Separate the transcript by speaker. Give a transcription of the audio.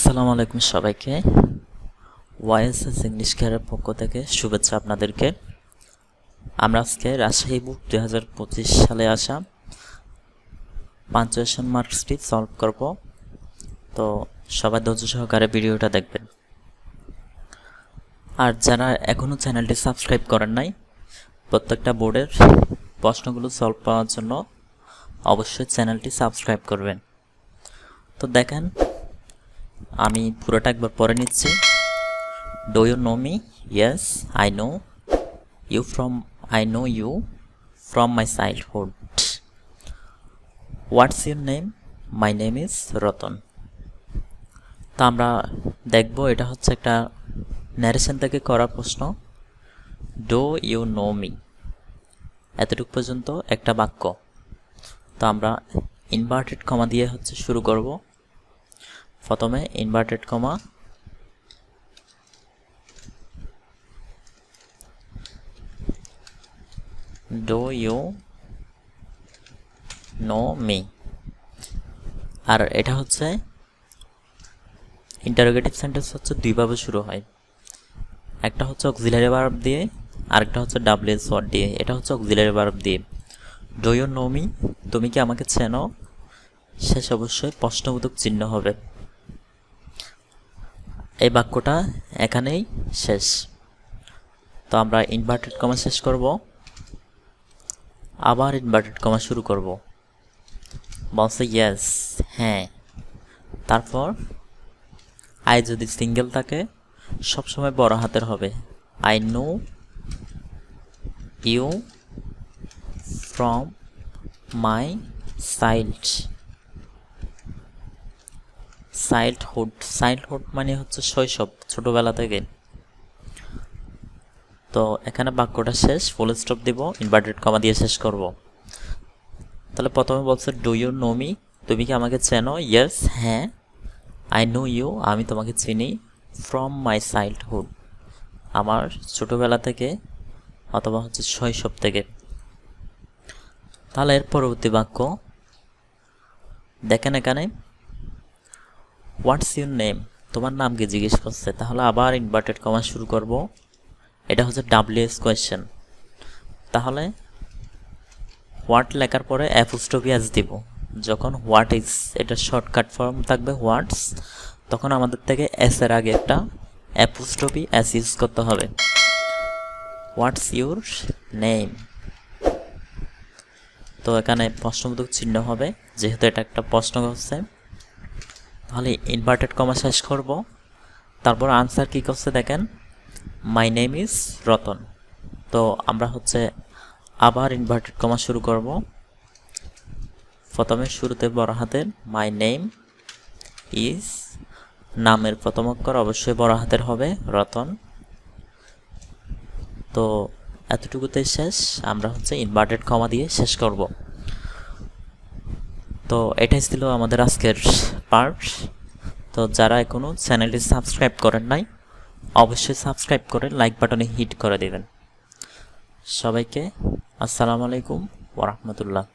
Speaker 1: আসসালামু আলাইকুম সবাইকে। ওয়াইএসএস ইংলিশ কেয়ারের পক্ষ থেকে শুভেচ্ছা আপনাদেরকে। আমরা আজকে রাজশাহী বুক 2025 সালে আসা পাঞ্চুয়েশন মার্কসটি সলভ করব। তো সবাই ধৈর্য সহকারে ভিডিওটা দেখবেন। আর যারা এখনও চ্যানেলটি সাবস্ক্রাইব করেন নাই, প্রত্যেকটা বোর্ডের প্রশ্নগুলো সলভ করার জন্য অবশ্যই চ্যানেলটি সাবস্ক্রাইব করবেন। তো দেখেন, আমি পুরোটা একবার পড়ে নিচ্ছি। Do you know me? Yes, I know you from I know you from my childhood. What's your name? My name is Ratan. তো আমরা দেখব, এটা হচ্ছে একটা ন্যারেশন থেকে করা প্রশ্ন। ডু ইউ নো মি, এতটুকু পর্যন্ত একটা বাক্য। তো আমরা ইনভার্টেড কমা দিয়ে শুরু করব। প্রথমে inverted comma, do you know me. আর এটা হচ্ছে ইন্টারোগেটিভ সেন্টেন্স, দুইভাবে শুরু হয়। একটা হচ্ছে অক্সিলারি ভার্ব দিয়ে, আরেকটা হচ্ছে ডাব্লিউএস ওয়ার্ড দিয়ে। এটা হচ্ছে অক্সিলারি ভার্ব দিয়ে। ডু ইউ নো মি, তুমি কি আমাকে চেনো? শেষ অবশ্যই প্রশ্নবোধক চিহ্ন হবে। এই বাক্যটা এখানেই শেষ। তো আমরা ইনভার্টেড কমা শেষ করব, আবার ইনভার্টেড কমা শুরু করব। বলছে ইয়েস, হ্যাঁ। তারপর আই যদি সিঙ্গেল থাকে সবসময় বড় হাতের হবে। I know you from my childhood. Childhood মানে হচ্ছে শৈশব, ছোটবেলা থেকে। তো এখানে বাক্যটা শেষ, ফুল স্টপ দিব, ইনভার্টেড কমা দিয়ে শেষ করব। তাহলে প্রথমে বলছে ডু ইউ নো মি, তুমি কি আমাকে চেনো? ইয়েস, হ্যাঁ। আই নো ইউ, আমি তোমাকে চিনি। ফ্রম মাই চাইল্ডহুড, আমার ছোটবেলা থেকে অথবা শৈশব থেকে। তাহলে এর পরবর্তী বাক্য দেখেন, এখানে হোয়াটস ইউর নেম, তোমার নাম কি জিজ্ঞেস করছে। তাহলে আবার ইনভার্টেড কমা শুরু করব। এটা হচ্ছে ডাব্লিউএস কোয়েশ্চেন। তাহলে হোয়াট লেখার পরে অ্যাপোস্ট্রফি এস দিব। যখন হোয়াট ইজ, এটা শর্টকাট ফর্ম থাকবে হোয়াটস, তখন আমাদের থেকে এস এর আগে একটা অ্যাপোস্ট্রফি এস ইউজ করতে হবে। হোয়াটস ইউর নেম। তো এখানে প্রশ্নবোধক চিহ্ন হবে, যেহেতু এটা একটা প্রশ্ন হচ্ছে। তাহলে ইনভার্টেড কমা শেষ করব। তারপর আনসার কী করছে দেখেন, মাই নেম ইজ রতন। তো আমরা আবার ইনভার্টেড কমা শুরু করব। প্রথমে শুরুতে বড় হাতের মাই নেম ইজ, নামের প্রথম অক্ষর অবশ্যই বড় হাতের হবে, রতন। তো এতটুকুতেই শেষ। আমরা ইনভার্টেড কমা দিয়ে শেষ করব। তো এটাই ছিল আমাদের আজকের পার্ট। তো যারা এখনও চ্যানেলটি সাবস্ক্রাইব করেন নাই, অবশ্যই সাবস্ক্রাইব করে লাইক বাটনে হিট করে দেবেন। সবাইকে আসসালামু আলাইকুম ওয়া রাহমাতুল্লাহ।